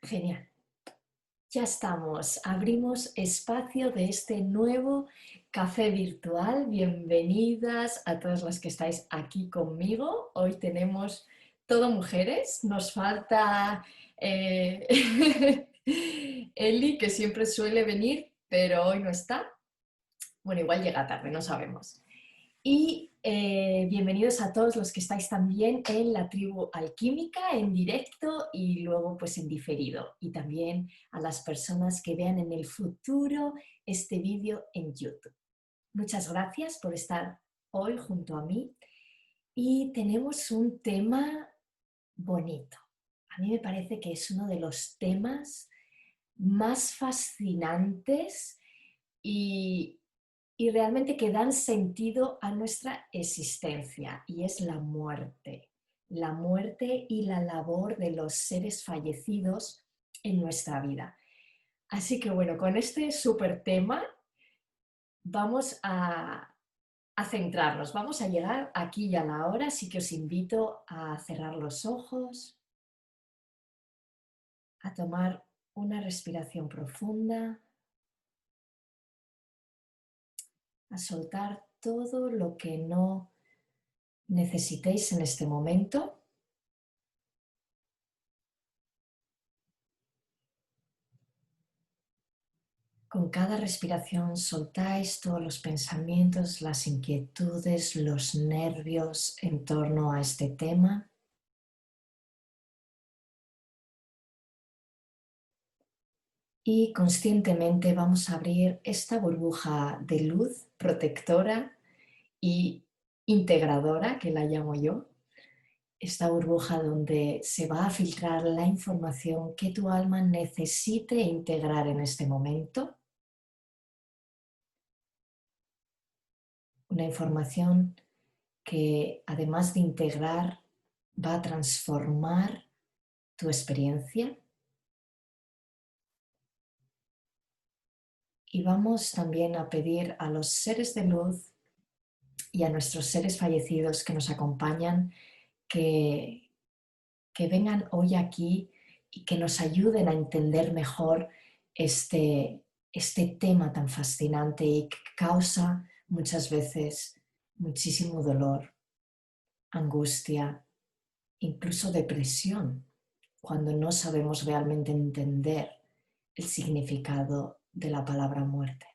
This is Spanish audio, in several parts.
Genial. Ya estamos. Abrimos espacio de este nuevo café virtual. Bienvenidas a todas las que estáis aquí conmigo. Hoy tenemos todo mujeres. Nos falta eh, Eli, que siempre suele venir, pero hoy no está. Bueno, igual llega tarde, no sabemos. Y bienvenidos a todos los que estáis también en la tribu alquímica, en directo y luego pues en diferido. Y también a las personas que vean en el futuro este vídeo en YouTube. Muchas gracias por estar hoy junto a mí. Y tenemos un tema bonito. A mí me parece que es uno de los temas más fascinantes y, y realmente que dan sentido a nuestra existencia, y es la muerte y la labor de los seres fallecidos en nuestra vida. Así que bueno, con este súper tema vamos a centrarnos, vamos a llegar aquí y a la hora, así que os invito a cerrar los ojos, a tomar una respiración profunda, a soltar todo lo que no necesitéis en este momento. Con cada respiración soltáis todos los pensamientos, las inquietudes, los nervios en torno a este tema. Y conscientemente vamos a abrir esta burbuja de luz protectora y integradora, que la llamo yo. Esta burbuja donde se va a filtrar la información que tu alma necesite integrar en este momento. Una información que, además de integrar, va a transformar tu experiencia. Y vamos también a pedir a los seres de luz y a nuestros seres fallecidos que nos acompañan que vengan hoy aquí y que nos ayuden a entender mejor este tema tan fascinante y que causa muchas veces muchísimo dolor, angustia, incluso depresión, cuando no sabemos realmente entender el significado de la palabra muerte.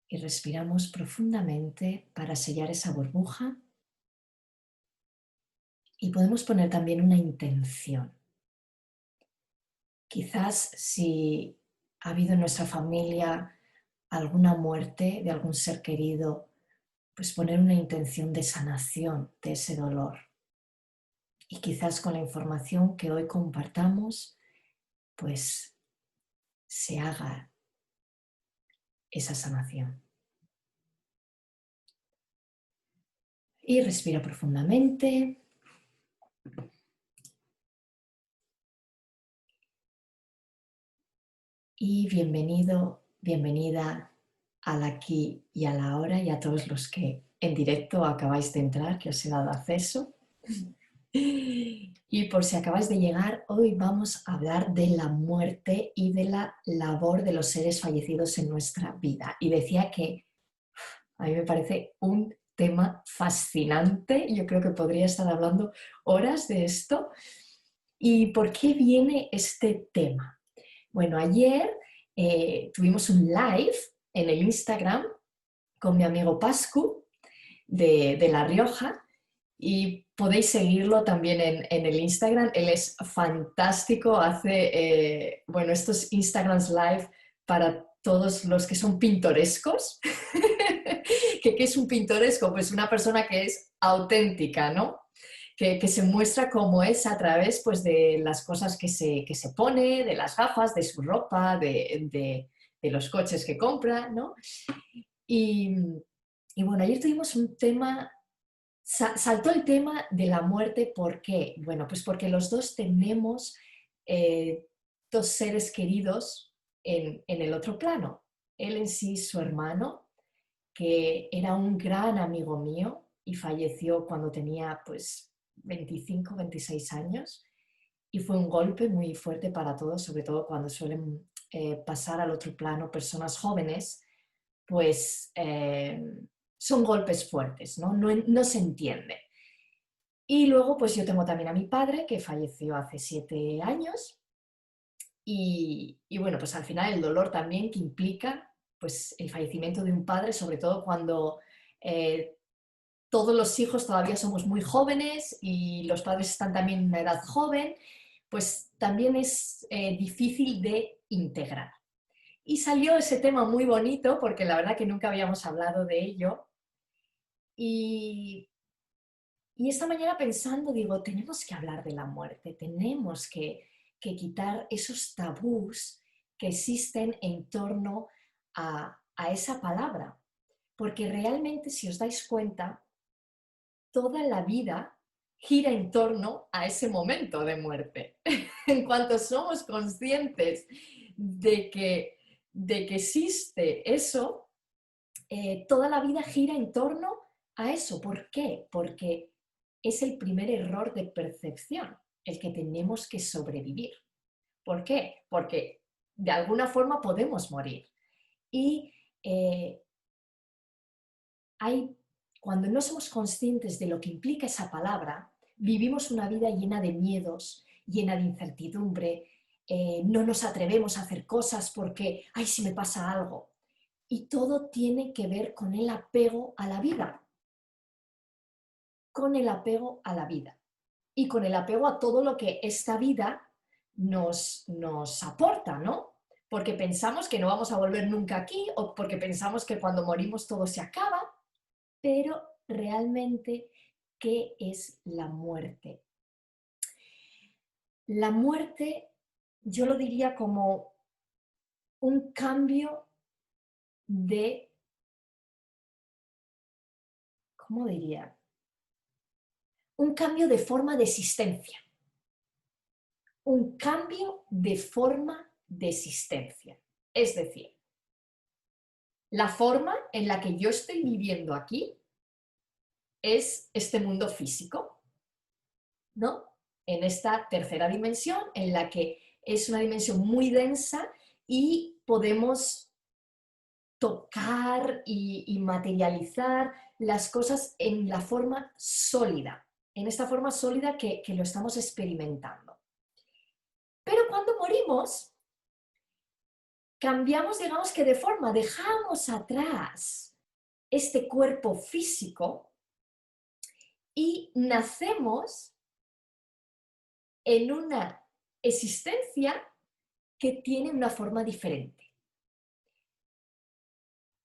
Y respiramos profundamente para sellar esa burbuja y podemos poner también una intención. Quizás si ha habido en nuestra familia alguna muerte de algún ser querido, pues poner una intención de sanación de ese dolor. Y quizás con la información que hoy compartamos, pues se haga esa sanación. Y respira profundamente. Y bienvenido, bienvenida al aquí y a la hora y a todos los que en directo acabáis de entrar, que os he dado acceso. Y por si acabáis de llegar, hoy vamos a hablar de la muerte y de la labor de los seres fallecidos en nuestra vida. Y decía que a mí me parece un tema fascinante. Yo creo que podría estar hablando horas de esto. ¿Y por qué viene este tema? Bueno, ayer tuvimos un live en el Instagram con mi amigo Pascu de La Rioja y podéis seguirlo también en el Instagram. Él es fantástico, hace estos Instagrams live para todos los que son pintorescos. ¿Qué es un pintoresco? Pues una persona que es auténtica, ¿no? Que se muestra como es a través pues, de las cosas que se pone, de las gafas, de su ropa, de los coches que compra, ¿no? Y, y bueno, ayer tuvimos un tema, saltó el tema de la muerte, ¿por qué? Bueno, pues porque los dos tenemos dos seres queridos en el otro plano. Él en sí, su hermano, que era un gran amigo mío y falleció cuando tenía pues 25, 26 años y fue un golpe muy fuerte para todos, sobre todo cuando suelen pasar al otro plano personas jóvenes, pues son golpes fuertes, ¿no? No se entiende. Y luego pues yo tengo también a mi padre que falleció hace 7 años y bueno, pues al final el dolor también que implica pues el fallecimiento de un padre, sobre todo cuando eh, todos los hijos todavía somos muy jóvenes y los padres están también en una edad joven, pues también es difícil de integrar. Y salió ese tema muy bonito porque la verdad que nunca habíamos hablado de ello y, y esta mañana pensando, digo, tenemos que hablar de la muerte, tenemos que quitar esos tabús que existen en torno a esa palabra, porque realmente si os dais cuenta, toda la vida gira en torno a ese momento de muerte. En cuanto somos conscientes de que existe eso, toda la vida gira en torno a eso. ¿Por qué? Porque es el primer error de percepción, el que tenemos que sobrevivir. ¿Por qué? Porque de alguna forma podemos morir. Y eh, hay, cuando no somos conscientes de lo que implica esa palabra, vivimos una vida llena de miedos, llena de incertidumbre, no nos atrevemos a hacer cosas porque, ay, si me pasa algo. Y todo tiene que ver con el apego a la vida, con el apego a la vida y con el apego a todo lo que esta vida nos aporta, ¿no? Porque pensamos que no vamos a volver nunca aquí o porque pensamos que cuando morimos todo se acaba, pero realmente, ¿qué es la muerte? La muerte yo lo diría como un cambio de, ¿cómo diría? Un cambio de forma de existencia. Un cambio de forma de existencia. Es decir, la forma en la que yo estoy viviendo aquí es este mundo físico, ¿no? En esta tercera dimensión, en la que es una dimensión muy densa y podemos tocar y materializar las cosas en la forma sólida, en esta forma sólida que lo estamos experimentando. Pero cuando morimos, cambiamos, digamos que de forma, dejamos atrás este cuerpo físico y nacemos en una existencia que tiene una forma diferente.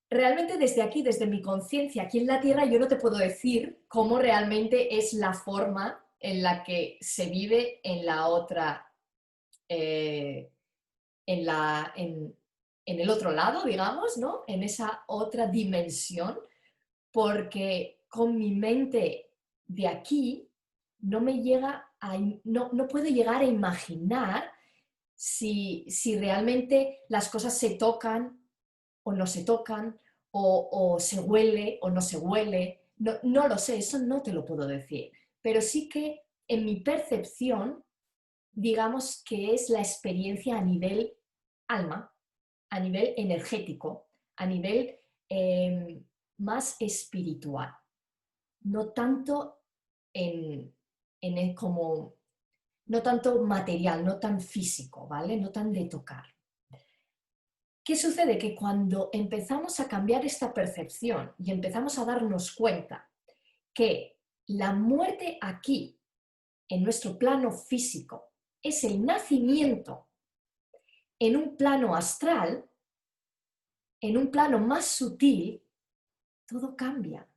Realmente desde aquí, desde mi conciencia, aquí en la Tierra, yo no te puedo decir cómo realmente es la forma en la que se vive en la otra, eh, en el otro lado, digamos, ¿no? En esa otra dimensión, porque con mi mente de aquí no me llega no puedo llegar a imaginar si realmente las cosas se tocan o no se tocan, o se huele o no se huele. No, no lo sé, eso no te lo puedo decir. Pero sí que en mi percepción, digamos que es la experiencia a nivel alma, a nivel energético, a nivel eh, más espiritual, no tanto como, no tanto material, no tan físico, ¿vale? No tan de tocar. ¿Qué sucede? Que cuando empezamos a cambiar esta percepción y empezamos a darnos cuenta que la muerte aquí, en nuestro plano físico, es el nacimiento en un plano astral, en un plano más sutil, todo cambia.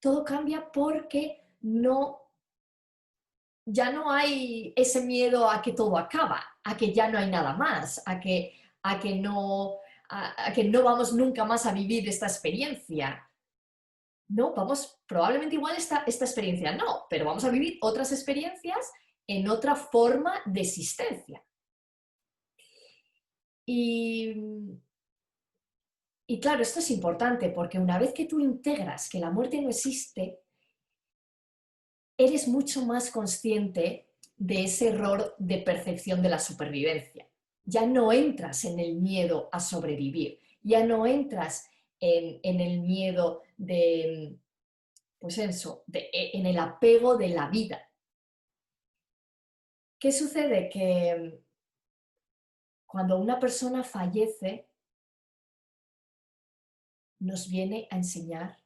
Todo cambia porque ya no hay ese miedo a que todo acaba, a que ya no hay nada más, a que no vamos nunca más a vivir esta experiencia. No, vamos, probablemente igual esta experiencia no, pero vamos a vivir otras experiencias en otra forma de existencia. Y, y claro, esto es importante porque una vez que tú integras que la muerte no existe, eres mucho más consciente de ese error de percepción de la supervivencia. Ya no entras en el miedo a sobrevivir, ya no entras en el miedo de, pues eso, en el apego de la vida. ¿Qué sucede? Que cuando una persona fallece, nos viene a enseñar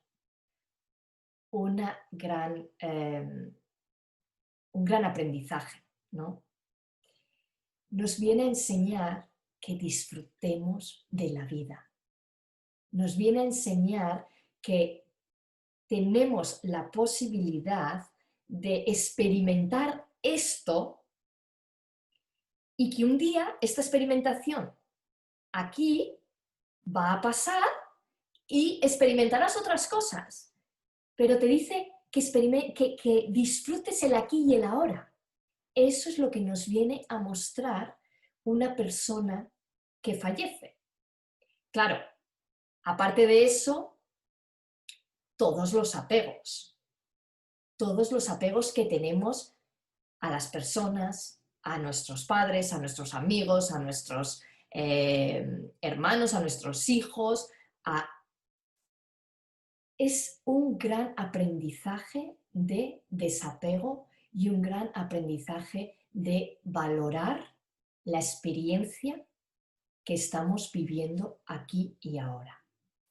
una gran, un gran aprendizaje, ¿no? Nos viene a enseñar que disfrutemos de la vida. Nos viene a enseñar que tenemos la posibilidad de experimentar esto y que un día esta experimentación aquí va a pasar y experimentarás otras cosas, pero te dice que disfrutes el aquí y el ahora. Eso es lo que nos viene a mostrar una persona que fallece. Claro, aparte de eso, todos los apegos que tenemos a las personas, a nuestros padres, a nuestros amigos, a nuestros hermanos, a nuestros hijos. Es un gran aprendizaje de desapego y un gran aprendizaje de valorar la experiencia que estamos viviendo aquí y ahora.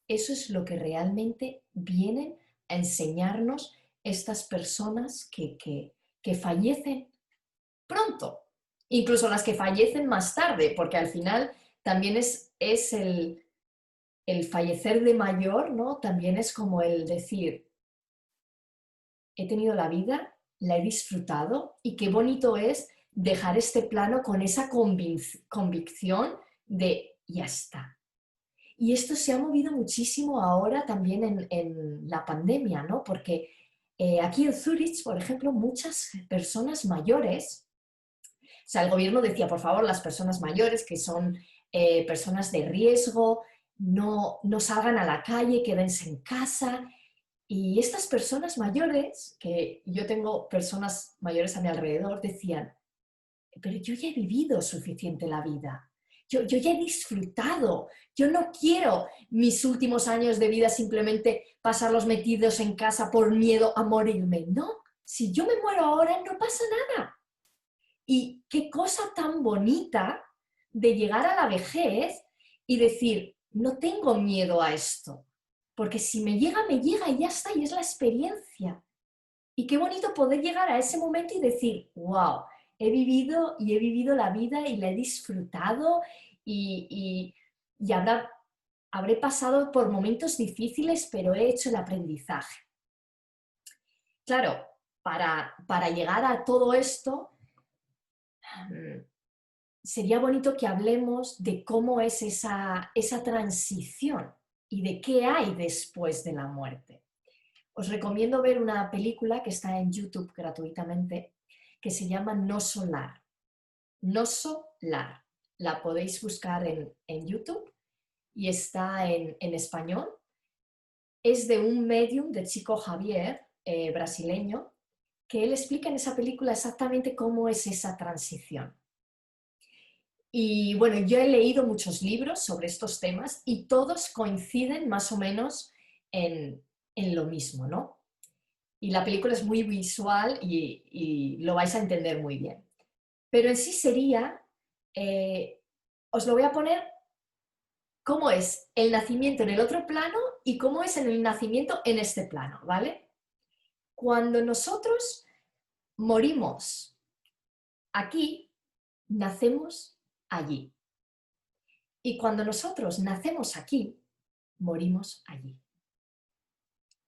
Eso es lo que realmente vienen a enseñarnos estas personas que fallecen pronto, incluso las que fallecen más tarde, porque al final también es el fallecer de mayor, ¿no? También es como el decir, he tenido la vida, la he disfrutado y qué bonito es dejar este plano con esa convicción de ya está. Y esto se ha movido muchísimo ahora también en la pandemia, ¿no? Porque aquí en Zurich, por ejemplo, muchas personas mayores, o sea, el gobierno decía, por favor, las personas mayores que son personas de riesgo, no salgan a la calle, quédense en casa. Y estas personas mayores, que yo tengo personas mayores a mi alrededor, decían, pero yo ya he vivido suficiente la vida, yo ya he disfrutado, yo no quiero mis últimos años de vida simplemente pasarlos metidos en casa por miedo a morirme. No, si yo me muero ahora no pasa nada. Y qué cosa tan bonita de llegar a la vejez y decir, no tengo miedo a esto, porque si me llega y ya está, y es la experiencia. Y qué bonito poder llegar a ese momento y decir, wow, he vivido y he vivido la vida y la he disfrutado y habré pasado por momentos difíciles, pero he hecho el aprendizaje. Claro, para llegar a todo esto, sería bonito que hablemos de cómo es esa transición y de qué hay después de la muerte. Os recomiendo ver una película que está en YouTube gratuitamente que se llama No Solar. No Solar. La podéis buscar en YouTube y está en español. Es de un medium de Chico Javier, brasileño, que él explica en esa película exactamente cómo es esa transición. Y bueno, yo he leído muchos libros sobre estos temas y todos coinciden más o menos en lo mismo, ¿no? Y la película es muy visual y lo vais a entender muy bien. Pero en sí sería, os lo voy a poner, cómo es el nacimiento en el otro plano y cómo es en el nacimiento en este plano, ¿vale? Cuando nosotros morimos aquí, nacemos allí. Y cuando nosotros nacemos aquí, morimos allí.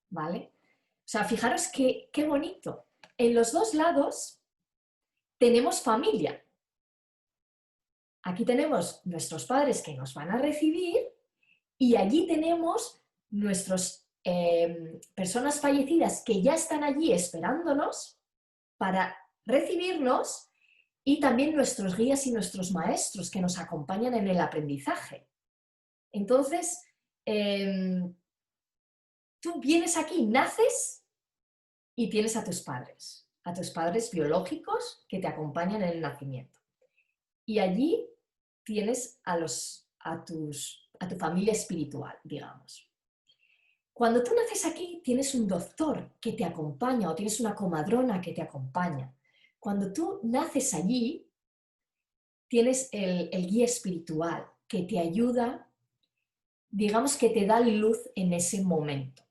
¿Vale? O sea, fijaros qué bonito. En los dos lados tenemos familia. Aquí tenemos nuestros padres que nos van a recibir y allí tenemos nuestras personas fallecidas que ya están allí esperándonos para recibirnos y también nuestros guías y nuestros maestros que nos acompañan en el aprendizaje. Entonces, tú vienes aquí, naces y tienes a tus padres biológicos que te acompañan en el nacimiento. Y allí tienes a tu familia espiritual, digamos. Cuando tú naces aquí, tienes un doctor que te acompaña o tienes una comadrona que te acompaña. Cuando tú naces allí, tienes el guía espiritual que te ayuda, digamos que te da luz en ese momento.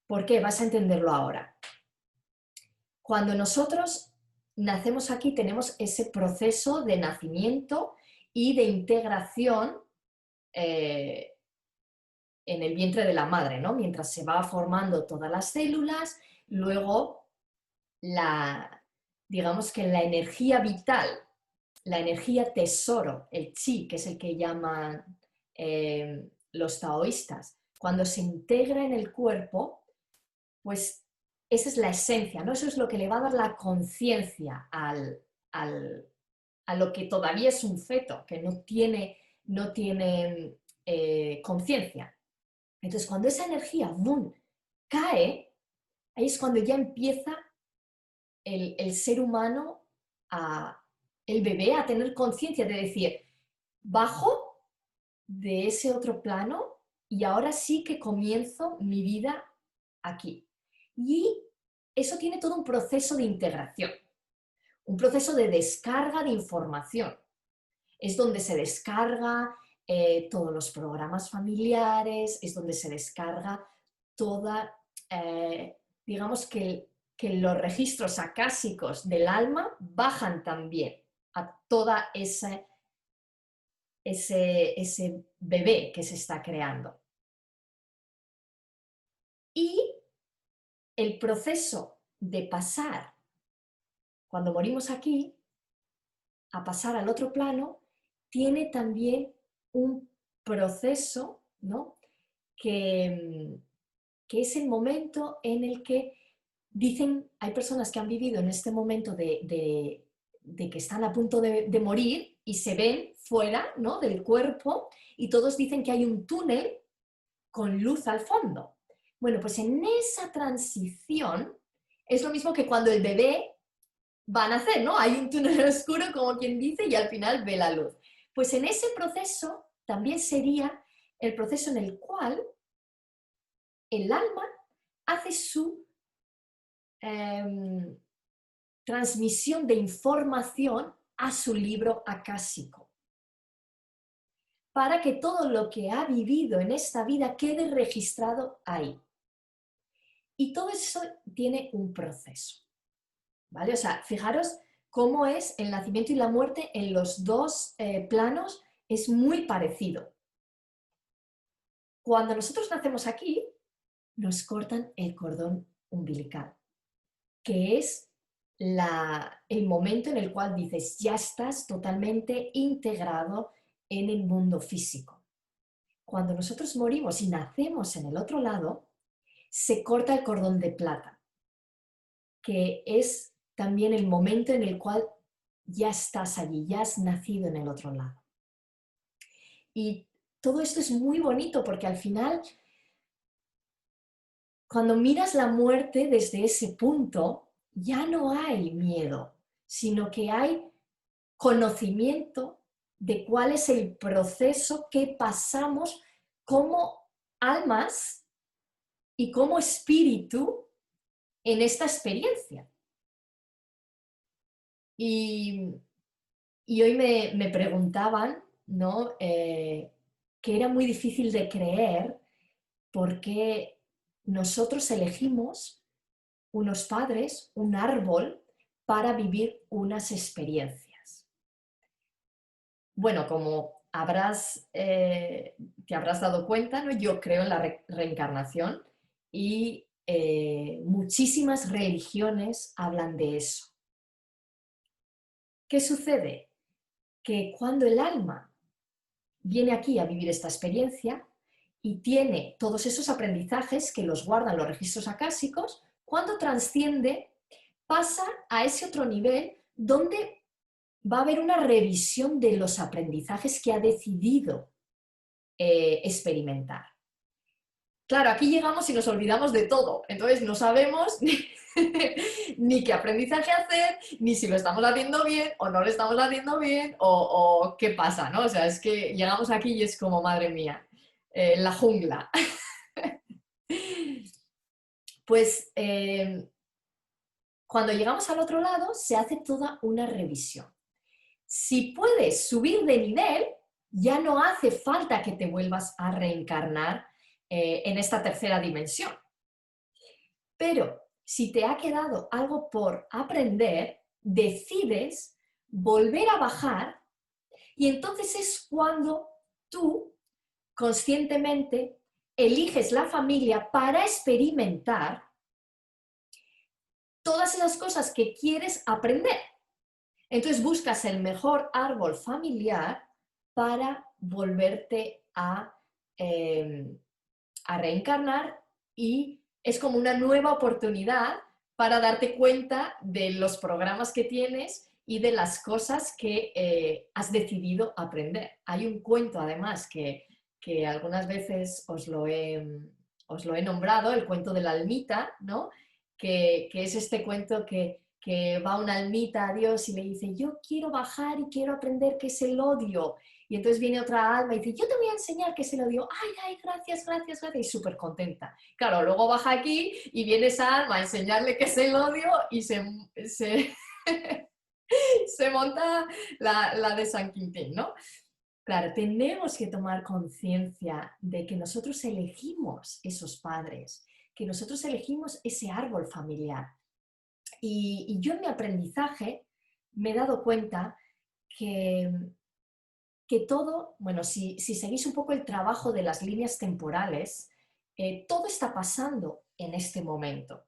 ¿Por qué? Vas a entenderlo ahora. Cuando nosotros nacemos aquí, tenemos ese proceso de nacimiento y de integración en el vientre de la madre, ¿no? Mientras se va formando todas las células, luego digamos que la energía vital, la energía tesoro, el chi, que es el que llaman los taoístas, cuando se integra en el cuerpo, pues esa es la esencia, ¿no? Eso es lo que le va a dar la conciencia a lo que todavía es un feto, que no tiene conciencia. Entonces, cuando esa energía boom, cae, ahí es cuando ya empieza el ser humano, el bebé, a tener conciencia de decir, bajo de ese otro plano y ahora sí que comienzo mi vida aquí. Y eso tiene todo un proceso de integración, un proceso de descarga de información. Es donde se descarga todos los programas familiares, es donde se descarga toda, digamos que los registros acásicos del alma bajan también a toda ese bebé que se está creando. Y el proceso de pasar, cuando morimos aquí, a pasar al otro plano, tiene también un proceso, ¿no? que es el momento en el que dicen, hay personas que han vivido en este momento de que están a punto de morir y se ven fuera, ¿no?, del cuerpo y todos dicen que hay un túnel con luz al fondo. Bueno, pues en esa transición es lo mismo que cuando el bebé va a nacer, ¿no? Hay un túnel oscuro, como quien dice, y al final ve la luz. Pues en ese proceso también sería el proceso en el cual el alma hace su transmisión de información a su libro acásico, para que todo lo que ha vivido en esta vida quede registrado ahí. Y todo eso tiene un proceso, ¿vale? O sea, fijaros cómo es el nacimiento y la muerte en los dos planos, es muy parecido. Cuando nosotros nacemos aquí, nos cortan el cordón umbilical, que es el momento en el cual dices, ya estás totalmente integrado en el mundo físico. Cuando nosotros morimos y nacemos en el otro lado, se corta el cordón de plata, que es también el momento en el cual ya estás allí, ya has nacido en el otro lado. Y todo esto es muy bonito porque al final, cuando miras la muerte desde ese punto, ya no hay miedo, sino que hay conocimiento de cuál es el proceso que pasamos como almas y como espíritu en esta experiencia. Y hoy me preguntaban, ¿no?, que era muy difícil de creer porque nosotros elegimos unos padres, un árbol, para vivir unas experiencias. Bueno, como te habrás dado cuenta, ¿no?, yo creo en la reencarnación y muchísimas religiones hablan de eso. ¿Qué sucede? Que cuando el alma viene aquí a vivir esta experiencia y tiene todos esos aprendizajes que los guardan los registros acásicos, cuando trasciende, pasa a ese otro nivel donde va a haber una revisión de los aprendizajes que ha decidido experimentar. claro, aquí llegamos y nos olvidamos de todo. Entonces no sabemos ni qué aprendizaje hacer, ni si lo estamos haciendo bien o no lo estamos haciendo bien, o qué pasa, ¿no? O sea, es que llegamos aquí y es como, madre mía, la jungla. Pues cuando llegamos al otro lado se hace toda una revisión. Si puedes subir de nivel, ya no hace falta que te vuelvas a reencarnar en esta tercera dimensión. Pero si te ha quedado algo por aprender, decides volver a bajar y entonces es cuando tú conscientemente eliges la familia para experimentar todas esas cosas que quieres aprender. Entonces buscas el mejor árbol familiar para volverte a reencarnar y es como una nueva oportunidad para darte cuenta de los programas que tienes y de las cosas que has decidido aprender. Hay un cuento además que algunas veces os lo he nombrado, el cuento de la almita, ¿no? Que es este cuento que va una almita a Dios y le dice, yo quiero bajar y quiero aprender qué es el odio. Y entonces viene otra alma y dice, yo te voy a enseñar qué es el odio. Ay, ay, gracias, gracias, gracias. Y súper contenta. Claro, luego baja aquí y viene esa alma a enseñarle qué es el odio y se, se monta la de San Quintín, ¿no? Claro, tenemos que tomar conciencia de que nosotros elegimos esos padres, que nosotros elegimos ese árbol familiar. Y yo en mi aprendizaje me he dado cuenta que, que todo, bueno, si seguís un poco el trabajo de las líneas temporales, todo está pasando en este momento.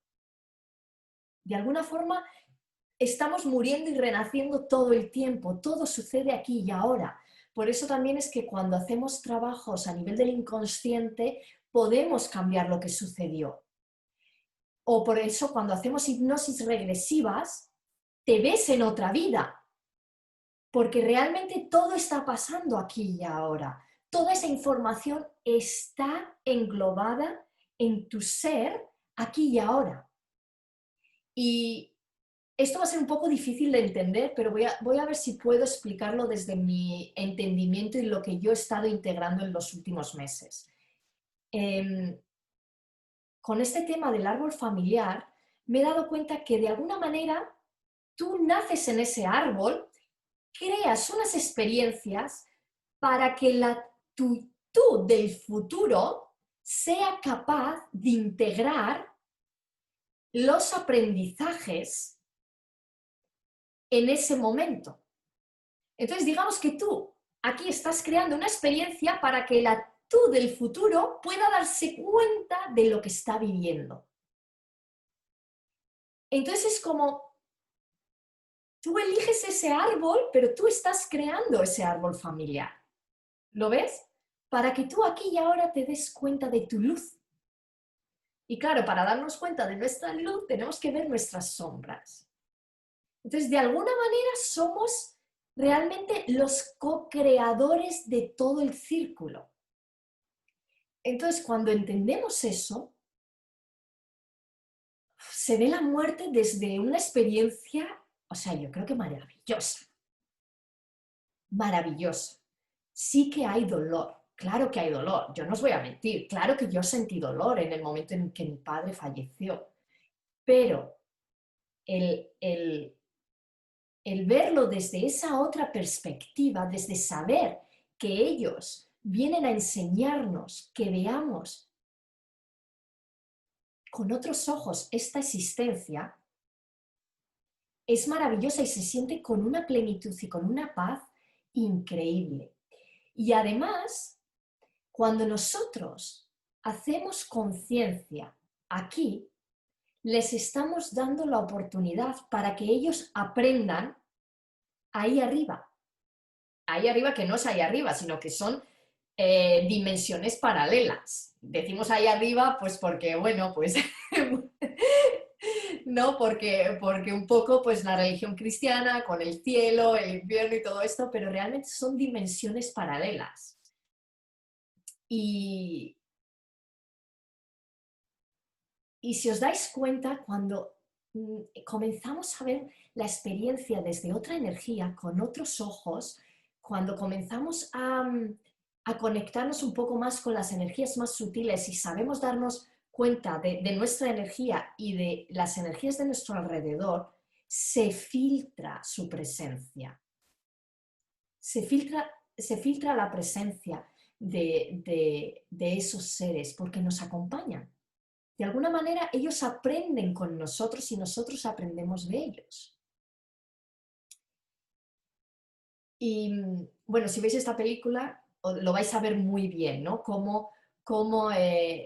De alguna forma, estamos muriendo y renaciendo todo el tiempo, todo sucede aquí y ahora. Por eso también es que cuando hacemos trabajos a nivel del inconsciente, podemos cambiar lo que sucedió. O por eso cuando hacemos hipnosis regresivas, te ves en otra vida, porque realmente todo está pasando aquí y ahora. Toda esa información está englobada en tu ser aquí y ahora. Y esto va a ser un poco difícil de entender, pero voy a ver si puedo explicarlo desde mi entendimiento y lo que yo he estado integrando en los últimos meses. Con este tema del árbol familiar, me he dado cuenta que de alguna manera tú naces en ese árbol, creas unas experiencias para que tú del futuro sea capaz de integrar los aprendizajes en ese momento. Entonces, digamos que tú aquí estás creando una experiencia para que tú del futuro pueda darse cuenta de lo que está viviendo. Entonces es como tú eliges ese árbol, pero tú estás creando ese árbol familiar. ¿Lo ves? Para que tú aquí y ahora te des cuenta de tu luz. Y claro, para darnos cuenta de nuestra luz tenemos que ver nuestras sombras. Entonces, de alguna manera somos realmente los co-creadores de todo el círculo. Entonces, cuando entendemos eso, se ve la muerte desde una experiencia, o sea, yo creo que maravillosa. Maravillosa. Sí que hay dolor, claro que hay dolor, yo no os voy a mentir, claro que yo sentí dolor en el momento en que mi padre falleció, pero el verlo desde esa otra perspectiva, desde saber que ellos vienen a enseñarnos que veamos con otros ojos esta existencia, es maravillosa y se siente con una plenitud y con una paz increíble. Y además, cuando nosotros hacemos conciencia aquí, les estamos dando la oportunidad para que ellos aprendan ahí arriba. Ahí arriba que no es ahí arriba, sino que son dimensiones paralelas. Decimos ahí arriba pues porque, bueno, pues no, porque un poco pues la religión cristiana con el cielo, el infierno y todo esto, pero realmente son dimensiones paralelas. Y, y si os dais cuenta, cuando comenzamos a ver la experiencia desde otra energía, con otros ojos, cuando comenzamos a conectarnos un poco más con las energías más sutiles y sabemos darnos cuenta de nuestra energía y de las energías de nuestro alrededor, se filtra su presencia. Se filtra la presencia de esos seres porque nos acompañan. De alguna manera ellos aprenden con nosotros y nosotros aprendemos de ellos. Y bueno, si veis esta película lo vais a ver muy bien, ¿no? Cómo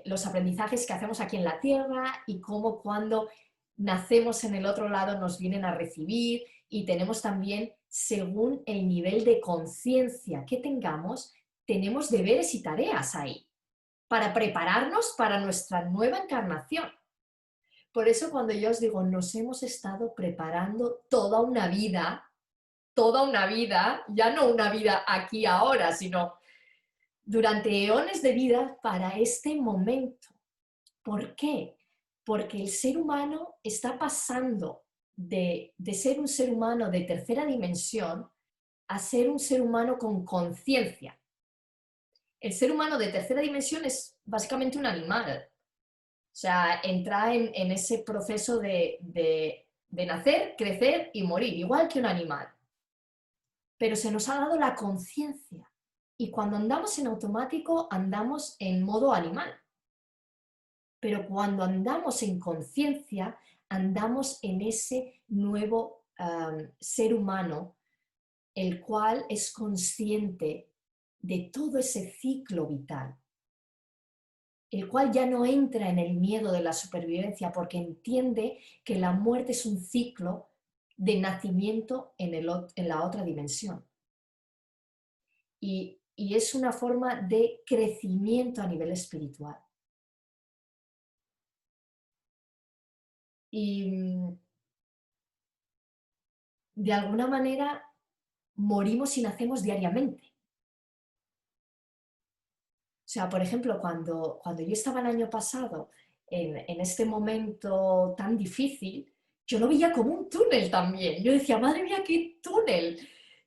los aprendizajes que hacemos aquí en la Tierra y cómo cuando nacemos en el otro lado nos vienen a recibir, y tenemos también, según el nivel de conciencia que tengamos, tenemos deberes y tareas ahí para prepararnos para nuestra nueva encarnación. Por eso cuando yo os digo, nos hemos estado preparando toda una vida, ya no una vida aquí ahora, sino durante eones de vida para este momento. ¿Por qué? Porque el ser humano está pasando de ser un ser humano de tercera dimensión a ser un ser humano con conciencia. El ser humano de tercera dimensión es básicamente un animal. O sea, entra en ese proceso de nacer, crecer y morir, igual que un animal. Pero se nos ha dado la conciencia. Y cuando andamos en automático, andamos en modo animal. Pero cuando andamos en conciencia, andamos en ese nuevo ser humano, el cual es consciente de todo ese ciclo vital, el cual ya no entra en el miedo de la supervivencia porque entiende que la muerte es un ciclo de nacimiento en la otra dimensión. Y es una forma de crecimiento a nivel espiritual. Y de alguna manera morimos y nacemos diariamente. O sea, por ejemplo, cuando yo estaba el año pasado en este momento tan difícil, yo lo veía como un túnel también. Yo decía, madre mía, qué túnel.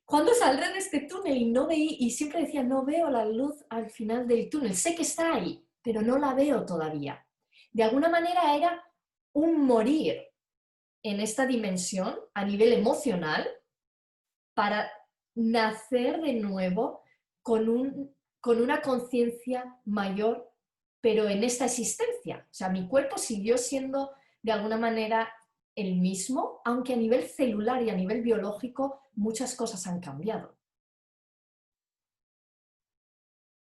¿Cuándo saldré de este túnel? Y siempre decía, no veo la luz al final del túnel. Sé que está ahí, pero no la veo todavía. De alguna manera era un morir en esta dimensión a nivel emocional para nacer de nuevo con una conciencia mayor, pero en esta existencia. O sea, mi cuerpo siguió siendo de alguna manera el mismo, aunque a nivel celular y a nivel biológico muchas cosas han cambiado.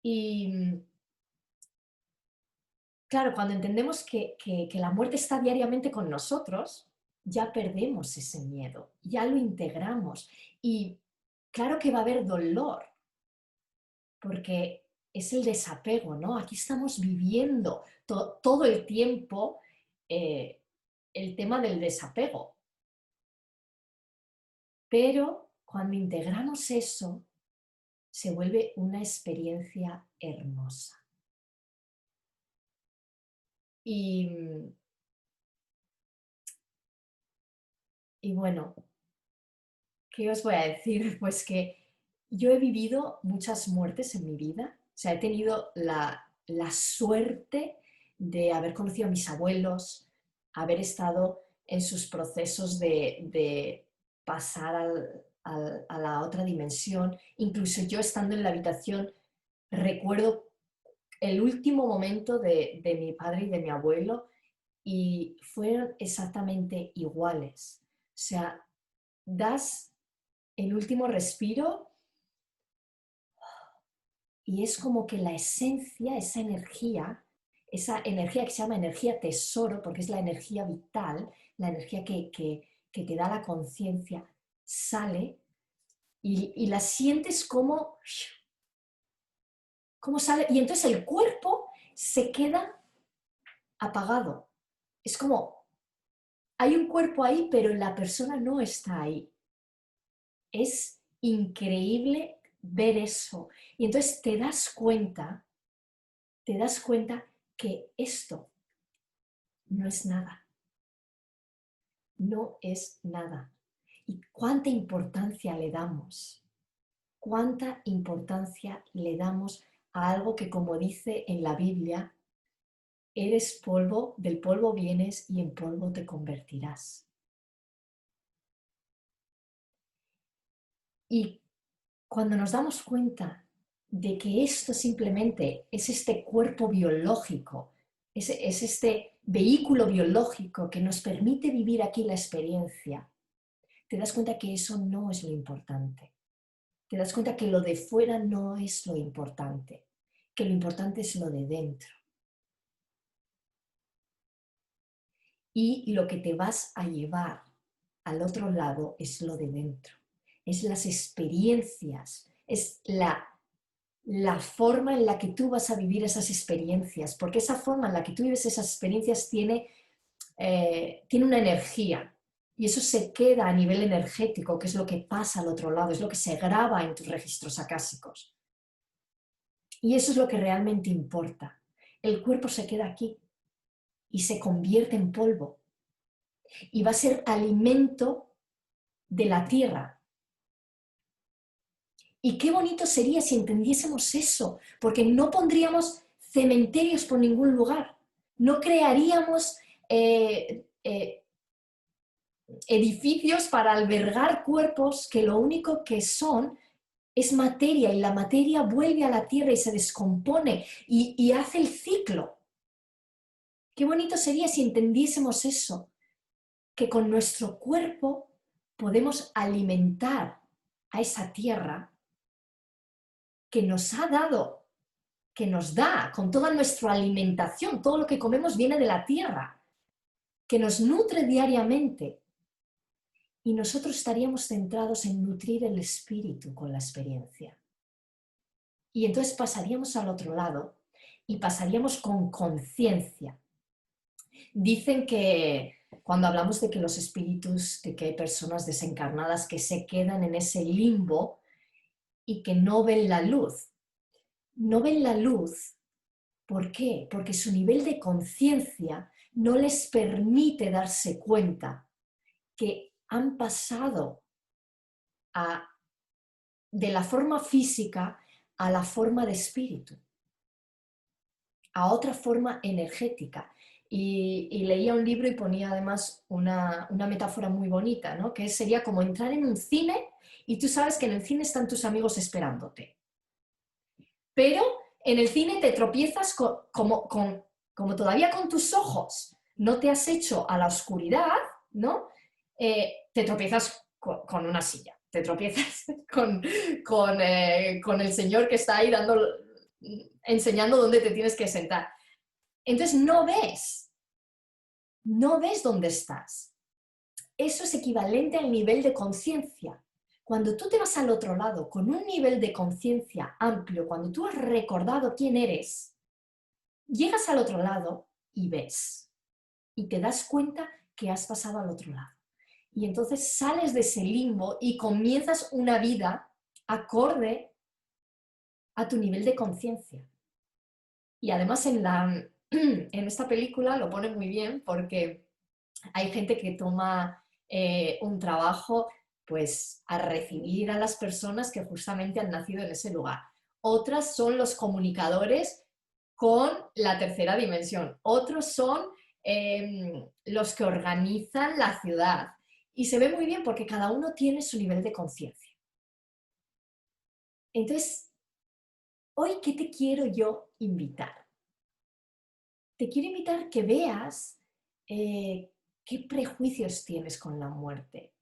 Y claro, cuando entendemos que la muerte está diariamente con nosotros, ya perdemos ese miedo, ya lo integramos. Y claro que va a haber dolor, porque es el desapego, ¿no? Aquí estamos viviendo todo el tiempo el tema del desapego. Pero cuando integramos eso, se vuelve una experiencia hermosa. Y, y bueno, ¿qué os voy a decir? Pues que yo he vivido muchas muertes en mi vida. O sea, he tenido la suerte de haber conocido a mis abuelos, haber estado en sus procesos de pasar a la otra dimensión. Incluso yo estando en la habitación, recuerdo el último momento de mi padre y de mi abuelo y fueron exactamente iguales. O sea, das el último respiro y es como que la esencia, esa energía que se llama energía tesoro, porque es la energía vital, la energía que te da la conciencia, sale y la sientes como sale. Y entonces el cuerpo se queda apagado. Es como, hay un cuerpo ahí, pero la persona no está ahí. Es increíble ver eso. Y entonces te das cuenta que esto no es nada, no es nada. ¿Y cuánta importancia le damos? ¿Cuánta importancia le damos a algo que, como dice en la Biblia, eres polvo, del polvo vienes y en polvo te convertirás? Y cuando nos damos cuenta de que esto simplemente es este cuerpo biológico, es este vehículo biológico que nos permite vivir aquí la experiencia, te das cuenta que eso no es lo importante. Te das cuenta que lo de fuera no es lo importante, que lo importante es lo de dentro. Y lo que te vas a llevar al otro lado es lo de dentro, es las experiencias, es la forma en la que tú vas a vivir esas experiencias, porque esa forma en la que tú vives esas experiencias tiene una energía y eso se queda a nivel energético, que es lo que pasa al otro lado, es lo que se graba en tus registros acásicos. Y eso es lo que realmente importa. El cuerpo se queda aquí y se convierte en polvo y va a ser alimento de la tierra. Y qué bonito sería si entendiésemos eso, porque no pondríamos cementerios por ningún lugar, no crearíamos edificios para albergar cuerpos que lo único que son es materia y la materia vuelve a la tierra y se descompone y hace el ciclo. Qué bonito sería si entendiésemos eso, que con nuestro cuerpo podemos alimentar a esa tierra que nos ha dado, que nos da con toda nuestra alimentación, todo lo que comemos viene de la tierra, que nos nutre diariamente. Y nosotros estaríamos centrados en nutrir el espíritu con la experiencia. Y entonces pasaríamos al otro lado y pasaríamos con conciencia. Dicen que cuando hablamos de que los espíritus, de que hay personas desencarnadas que se quedan en ese limbo y que no ven la luz. No ven la luz. ¿Por qué? Porque su nivel de conciencia no les permite darse cuenta que han pasado de la forma física a la forma de espíritu, a otra forma energética. Y leía un libro y ponía además una metáfora muy bonita, ¿no? Que sería como entrar en un cine y tú sabes que en el cine están tus amigos esperándote. Pero en el cine te tropiezas como todavía con tus ojos no te has hecho a la oscuridad, ¿no? Te tropiezas con una silla, te tropiezas con el señor que está ahí enseñando dónde te tienes que sentar. Entonces no ves dónde estás. Eso es equivalente al nivel de conciencia. Cuando tú te vas al otro lado con un nivel de conciencia amplio, cuando tú has recordado quién eres, llegas al otro lado y ves. Y te das cuenta que has pasado al otro lado. Y entonces sales de ese limbo y comienzas una vida acorde a tu nivel de conciencia. Y además en esta película lo pone muy bien porque hay gente que toma un trabajo pues a recibir a las personas que justamente han nacido en ese lugar. Otras son los comunicadores con la tercera dimensión. Otros son los que organizan la ciudad. Y se ve muy bien porque cada uno tiene su nivel de conciencia. Entonces, hoy, ¿qué te quiero yo invitar? Te quiero invitar que veas qué prejuicios tienes con la muerte,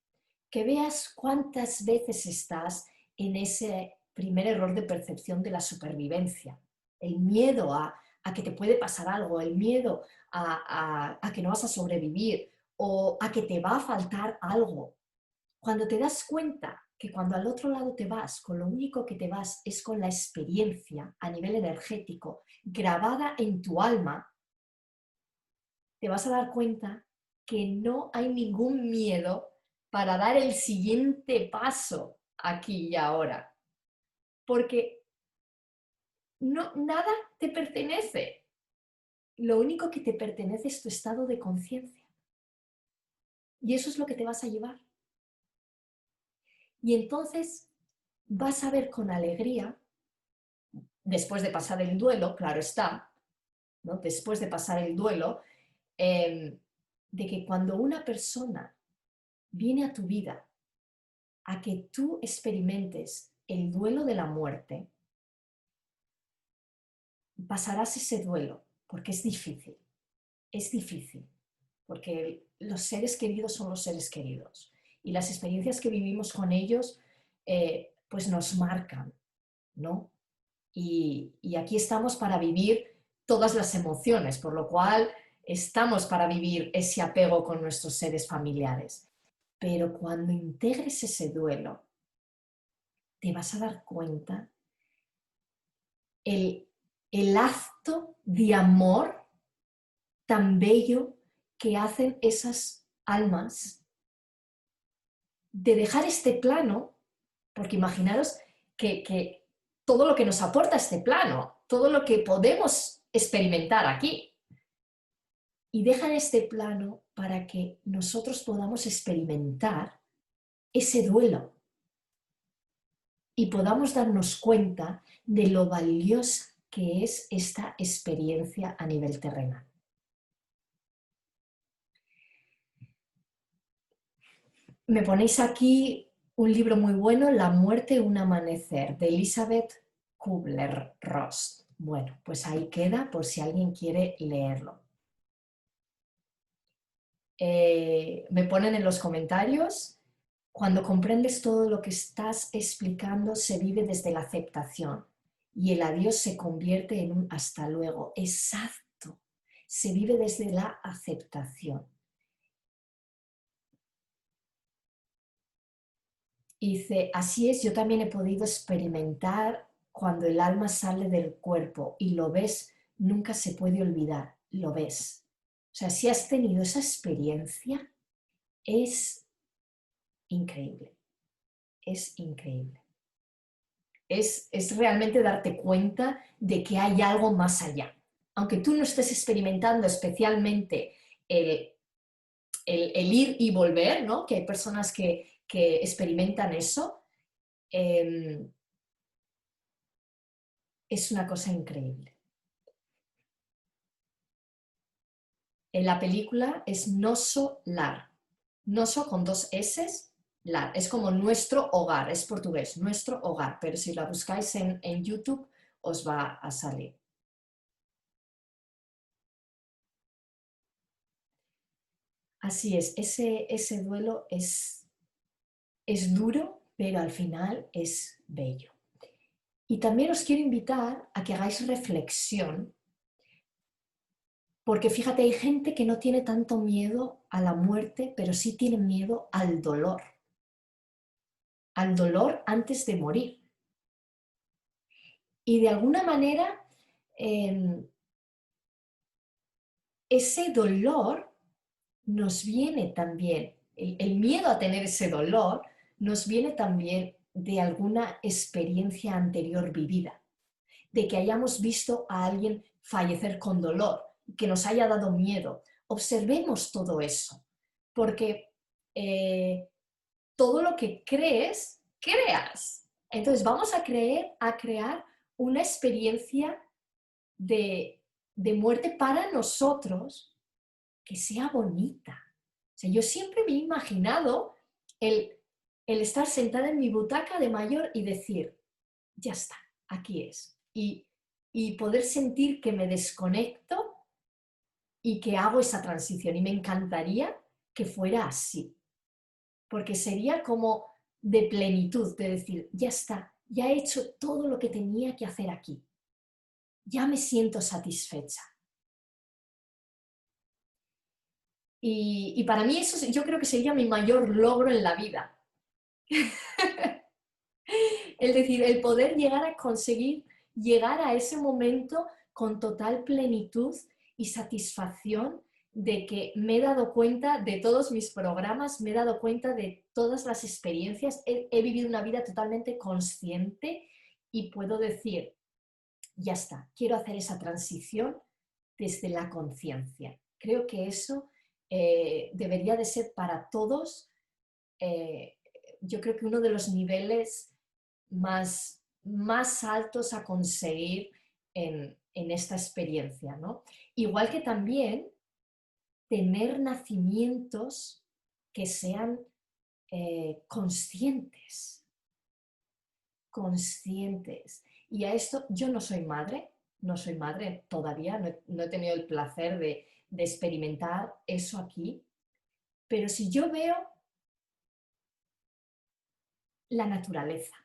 que veas cuántas veces estás en ese primer error de percepción de la supervivencia, el miedo a que te puede pasar algo, el miedo a que no vas a sobrevivir o a que te va a faltar algo. Cuando te das cuenta que cuando al otro lado te vas, con lo único que te vas es con la experiencia a nivel energético grabada en tu alma, te vas a dar cuenta que no hay ningún miedo para dar el siguiente paso aquí y ahora. Porque nada te pertenece. lo único que te pertenece es tu estado de conciencia. Y eso es lo que te vas a llevar. Y entonces vas a ver con alegría, después de pasar el duelo, claro está, ¿no? Después de pasar el duelo, de que cuando una persona viene a tu vida a que tú experimentes el duelo de la muerte, pasarás ese duelo, porque es difícil, porque los seres queridos son los seres queridos y las experiencias que vivimos con ellos pues nos marcan, ¿no? Y aquí estamos para vivir todas las emociones, por lo cual estamos para vivir ese apego con nuestros seres familiares. Pero cuando integres ese duelo, te vas a dar cuenta el, el acto de amor tan bello que hacen esas almas de dejar este plano, porque imaginaros que todo lo que nos aporta este plano, todo lo que podemos experimentar aquí, y dejan este plano para que nosotros podamos experimentar ese duelo y podamos darnos cuenta de lo valiosa que es esta experiencia a nivel terrenal. Me ponéis aquí un libro muy bueno, La muerte, un amanecer, de Elizabeth Kubler-Ross. Bueno, pues ahí queda por si alguien quiere leerlo. Me ponen en los comentarios, cuando comprendes todo lo que estás explicando, se vive desde la aceptación y el adiós se convierte en un hasta luego. Exacto, se vive desde la aceptación. Y dice, así es, yo también he podido experimentar cuando el alma sale del cuerpo y lo ves, nunca se puede olvidar, lo ves. O sea, si has tenido esa experiencia, es increíble, es increíble. Es realmente darte cuenta de que hay algo más allá. Aunque tú no estés experimentando especialmente el, el ir y volver, ¿no? Que hay personas que experimentan eso, es una cosa increíble. En la película es Nosso Lar. Nosso con dos S, Lar. Es como nuestro hogar, es portugués, nuestro hogar. Pero si la buscáis en YouTube os va a salir. Así es, ese duelo es duro, pero al final es bello. Y también os quiero invitar a que hagáis reflexión, porque fíjate, hay gente que no tiene tanto miedo a la muerte, pero sí tiene miedo al dolor antes de morir. Y de alguna manera, ese dolor nos viene también, el miedo a tener ese dolor nos viene también de alguna experiencia anterior vivida, de que hayamos visto a alguien fallecer con dolor, que nos haya dado miedo. Observemos todo eso, porque todo lo que crees, creas. Entonces vamos a crear una experiencia de muerte para nosotros que sea bonita. O sea, yo siempre me he imaginado el estar sentada en mi butaca de mayor y decir, ya está, aquí es. Y poder sentir que me desconecto y que hago esa transición. Y me encantaría que fuera así, porque sería como de plenitud, de decir, ya está, ya he hecho todo lo que tenía que hacer aquí. Ya me siento satisfecha. Y para mí eso yo creo que sería mi mayor logro en la vida. Es decir, el poder llegar a conseguir llegar a ese momento con total plenitud y satisfacción de que me he dado cuenta de todos mis programas, me he dado cuenta de todas las experiencias, he vivido una vida totalmente consciente y puedo decir, ya está, quiero hacer esa transición desde la conciencia. Creo que eso debería de ser para todos, eh, yo creo que uno de los niveles más altos a conseguir en esta experiencia, ¿no? Igual que también tener nacimientos que sean conscientes, conscientes. Y a esto yo no soy madre, no soy madre todavía, no he tenido el placer de experimentar eso aquí, pero si yo veo la naturaleza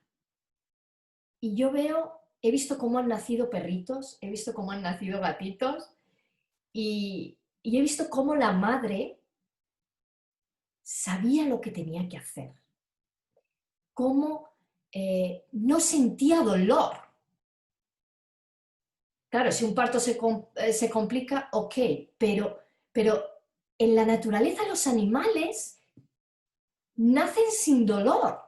y yo veo, he visto cómo han nacido perritos, he visto cómo han nacido gatitos y he visto cómo la madre sabía lo que tenía que hacer, cómo no sentía dolor. Claro, si un parto se complica, ok, pero en la naturaleza los animales nacen sin dolor.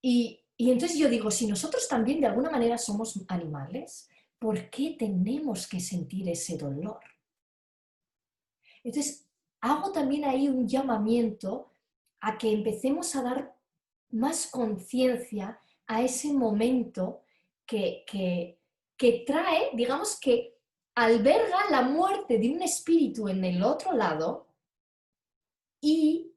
Y entonces yo digo, si nosotros también de alguna manera somos animales, ¿por qué tenemos que sentir ese dolor? Entonces, hago también ahí un llamamiento a que empecemos a dar más conciencia a ese momento que trae, digamos que alberga la muerte de un espíritu en el otro lado y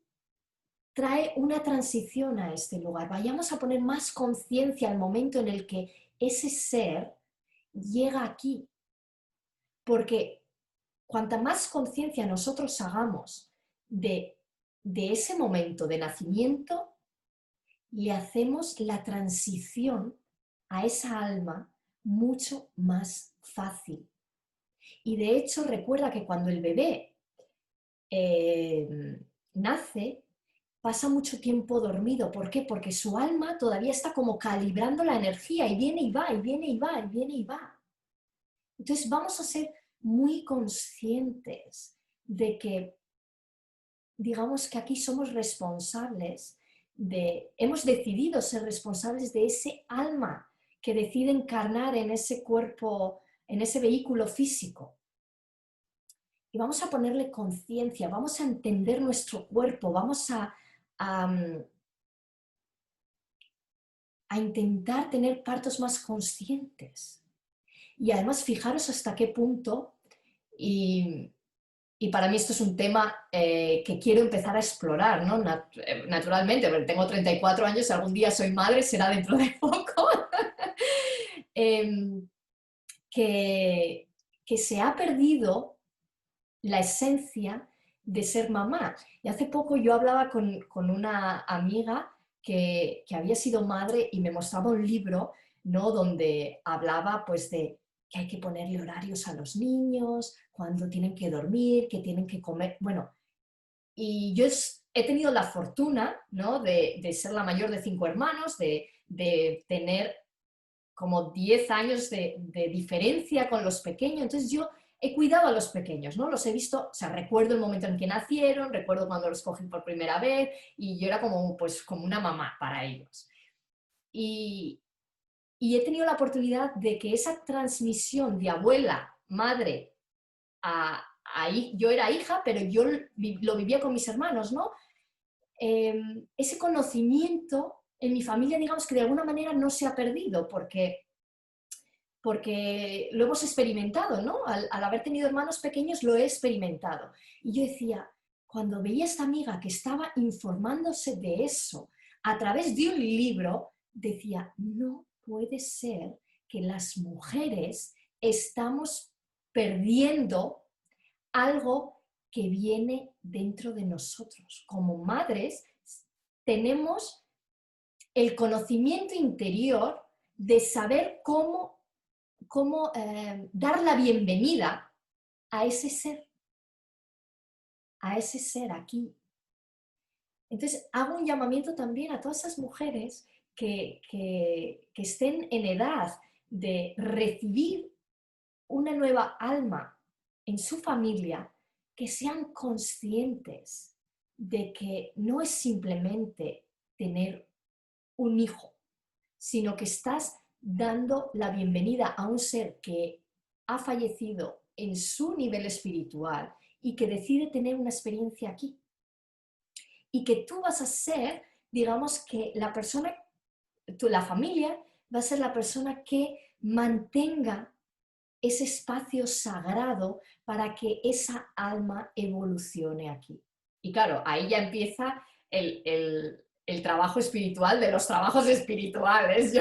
trae una transición a este lugar. Vayamos a poner más conciencia al momento en el que ese ser llega aquí, porque cuanta más conciencia nosotros hagamos de, de ese momento de nacimiento, le hacemos la transición a esa alma mucho más fácil. Y de hecho, recuerda que cuando el bebé nace, pasa mucho tiempo dormido. ¿Por qué? Porque su alma todavía está como calibrando la energía y viene y va, y viene y va, y viene y va. Entonces vamos a ser muy conscientes de que, digamos que aquí somos responsables hemos decidido ser responsables de ese alma que decide encarnar en ese cuerpo, en ese vehículo físico. Y vamos a ponerle conciencia, vamos a entender nuestro cuerpo, vamos a intentar tener partos más conscientes. Y además, fijaros hasta qué punto, y para mí esto es un tema que quiero empezar a explorar, ¿no? Naturalmente, porque tengo 34 años, si algún día soy madre, será dentro de poco, eh, que, que se ha perdido la esencia de ser mamá. Y hace poco yo hablaba con una amiga que había sido madre y me mostraba un libro, ¿no? Donde hablaba pues de que hay que ponerle horarios a los niños, cuándo tienen que dormir, qué tienen que comer. Bueno, y yo he tenido la fortuna, ¿no? de ser la mayor de 5 hermanos, de tener como 10 años de diferencia con los pequeños. Entonces yo he cuidado a los pequeños, ¿no? Los he visto, o sea, recuerdo el momento en que nacieron, recuerdo cuando los cogí por primera vez y yo era como, pues, como una mamá para ellos. Y, y he tenido la oportunidad de que esa transmisión de abuela, madre, yo era hija, pero yo lo vivía con mis hermanos, ¿no? Ese conocimiento en mi familia, digamos que de alguna manera no se ha perdido, porque lo hemos experimentado, ¿no? Al haber tenido hermanos pequeños lo he experimentado. Y yo decía, cuando veía a esta amiga que estaba informándose de eso a través de un libro, decía, no puede ser que las mujeres estamos perdiendo algo que viene dentro de nosotros. Como madres tenemos el conocimiento interior de saber cómo dar la bienvenida a ese ser aquí. Entonces, hago un llamamiento también a todas esas mujeres que estén en edad de recibir una nueva alma en su familia, que sean conscientes de que no es simplemente tener un hijo, sino que estás dando la bienvenida a un ser que ha fallecido en su nivel espiritual y que decide tener una experiencia aquí. Y que tú vas a ser, digamos que la persona, la familia va a ser la persona que mantenga ese espacio sagrado para que esa alma evolucione aquí. Y claro, ahí ya empieza el trabajo espiritual de los trabajos espirituales. Yo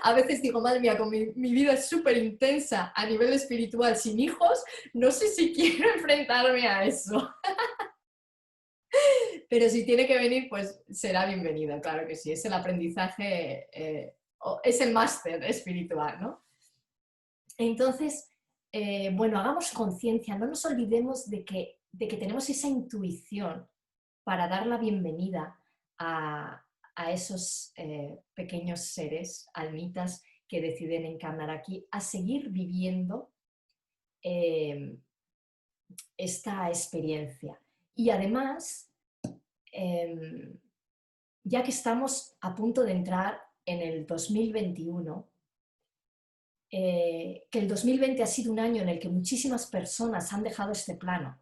a veces digo, madre mía, con mi vida es súper intensa a nivel espiritual sin hijos, no sé si quiero enfrentarme a eso. Pero si tiene que venir, pues será bienvenido, claro que sí. Es el aprendizaje, es el máster espiritual, ¿no? Entonces, bueno, hagamos conciencia, no nos olvidemos de que tenemos esa intuición para dar la bienvenida a esos pequeños seres, almitas, que deciden encarnar aquí, a seguir viviendo eh, esta experiencia. Y además, ya que estamos a punto de entrar en el 2021, que el 2020 ha sido un año en el que muchísimas personas han dejado este plano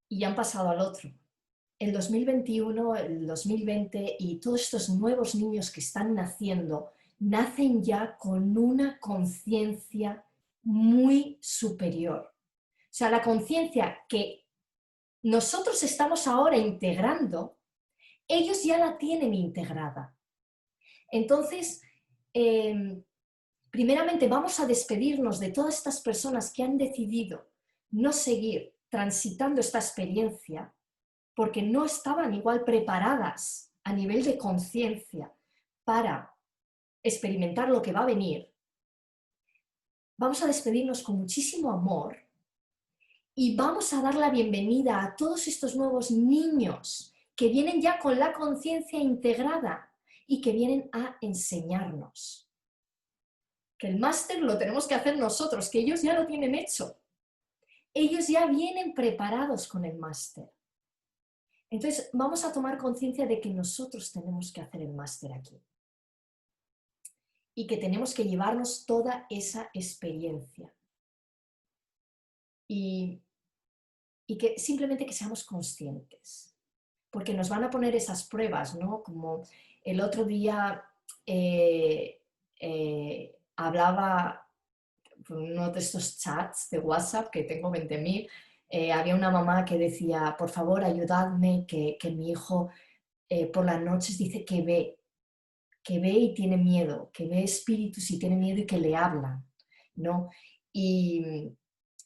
y han pasado al otro. El 2021, el 2020 y todos estos nuevos niños que están naciendo, nacen ya con una conciencia muy superior. O sea, la conciencia que nosotros estamos ahora integrando, ellos ya la tienen integrada. Entonces, primeramente vamos a despedirnos de todas estas personas que han decidido no seguir transitando esta experiencia porque no estaban igual preparadas a nivel de conciencia para experimentar lo que va a venir. Vamos a despedirnos con muchísimo amor y vamos a dar la bienvenida a todos estos nuevos niños que vienen ya con la conciencia integrada y que vienen a enseñarnos. Que el máster lo tenemos que hacer nosotros, que ellos ya lo tienen hecho. Ellos ya vienen preparados con el máster. Entonces, vamos a tomar conciencia de que nosotros tenemos que hacer el máster aquí. Y que tenemos que llevarnos toda esa experiencia. Y que simplemente que seamos conscientes. Porque nos van a poner esas pruebas, ¿no? Como el otro día hablaba por uno de estos chats de WhatsApp, que tengo 20.000, había una mamá que decía, por favor, ayudadme, que mi hijo por las noches dice que ve y tiene miedo, que ve espíritus y tiene miedo y que le hablan, ¿no? Y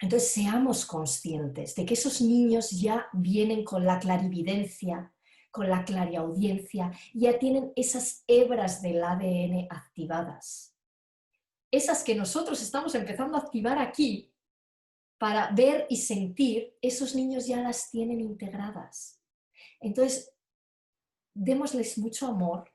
entonces seamos conscientes de que esos niños ya vienen con la clarividencia, con la clariaudiencia, ya tienen esas hebras del ADN activadas. Esas que nosotros estamos empezando a activar aquí para ver y sentir, esos niños ya las tienen integradas. Entonces, démosles mucho amor,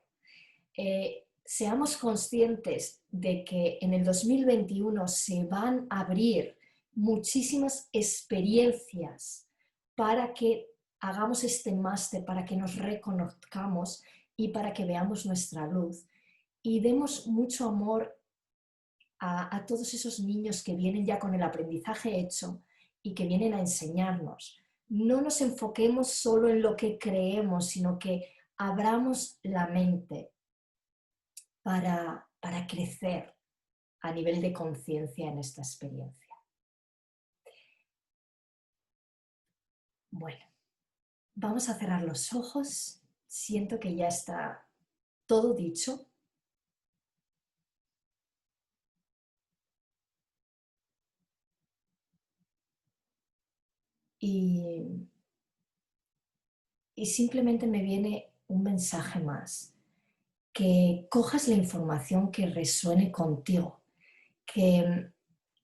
seamos conscientes de que en el 2021 se van a abrir muchísimas experiencias para que hagamos este máster, para que nos reconozcamos y para que veamos nuestra luz. Y demos mucho amor a todos esos niños que vienen ya con el aprendizaje hecho y que vienen a enseñarnos. No nos enfoquemos solo en lo que creemos, sino que abramos la mente para crecer a nivel de conciencia en esta experiencia. Bueno, vamos a cerrar los ojos. Siento que ya está todo dicho. Y simplemente me viene un mensaje más. Que cojas la información que resuene contigo. Que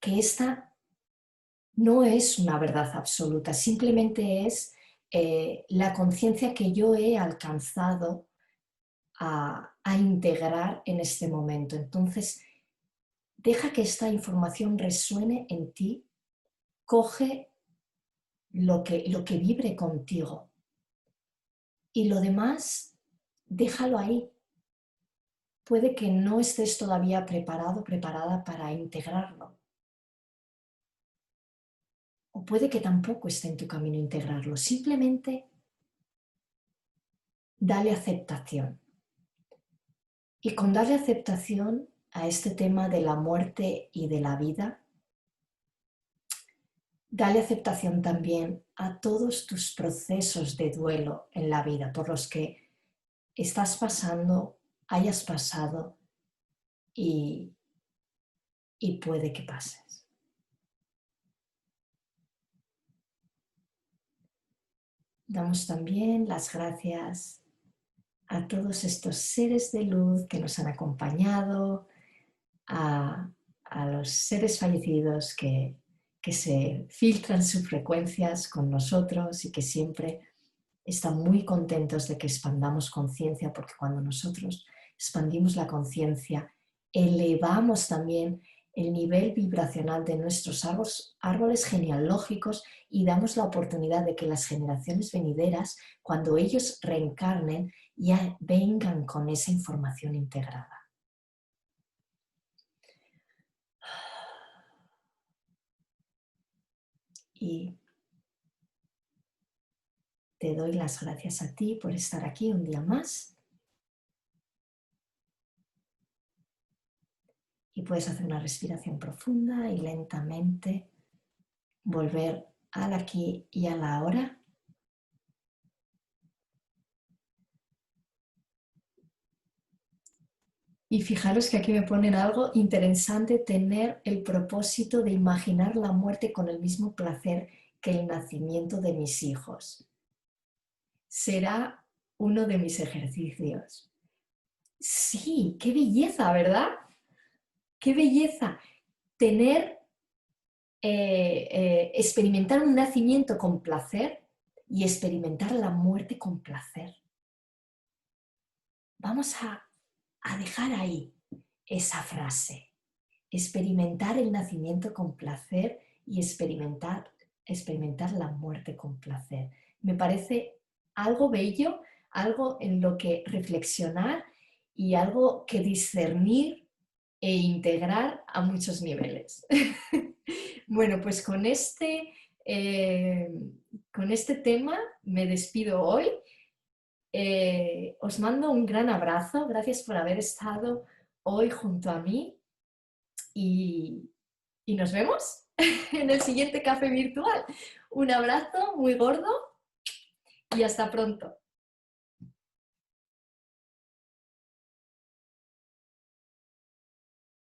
esta no es una verdad absoluta, simplemente es la conciencia que yo he alcanzado a integrar en este momento. Entonces, deja que esta información resuene en ti, coge lo que vibre contigo y lo demás, déjalo ahí. puede que no estés todavía preparado, preparada para integrarlo. O puede que tampoco esté en tu camino integrarlo. Simplemente dale aceptación. Y con darle aceptación a este tema de la muerte y de la vida, dale aceptación también a todos tus procesos de duelo en la vida, por los que estás pasando, hayas pasado y puede que pases. Damos también las gracias a todos estos seres de luz que nos han acompañado, a los seres fallecidos que se filtran sus frecuencias con nosotros y que siempre están muy contentos de que expandamos conciencia, porque cuando nosotros expandimos la conciencia, elevamos también el nivel vibracional de nuestros árboles genealógicos y damos la oportunidad de que las generaciones venideras, cuando ellos reencarnen, ya vengan con esa información integrada. Y te doy las gracias a ti por estar aquí un día más. Y puedes hacer una respiración profunda y lentamente volver al aquí y a la ahora. Y fijaros que aquí me ponen algo interesante: tener el propósito de imaginar la muerte con el mismo placer que el nacimiento de mis hijos. Será uno de mis ejercicios. Sí, qué belleza, ¿verdad? Qué belleza tener, experimentar un nacimiento con placer y experimentar la muerte con placer. Vamos a dejar ahí esa frase. Experimentar el nacimiento con placer y experimentar la muerte con placer. Me parece algo bello, algo en lo que reflexionar y algo que discernir e integrar a muchos niveles. Bueno, pues con este tema me despido hoy. Os mando un gran abrazo. Gracias por haber estado hoy junto a mí y nos vemos en el siguiente café virtual. Un abrazo muy gordo y hasta pronto.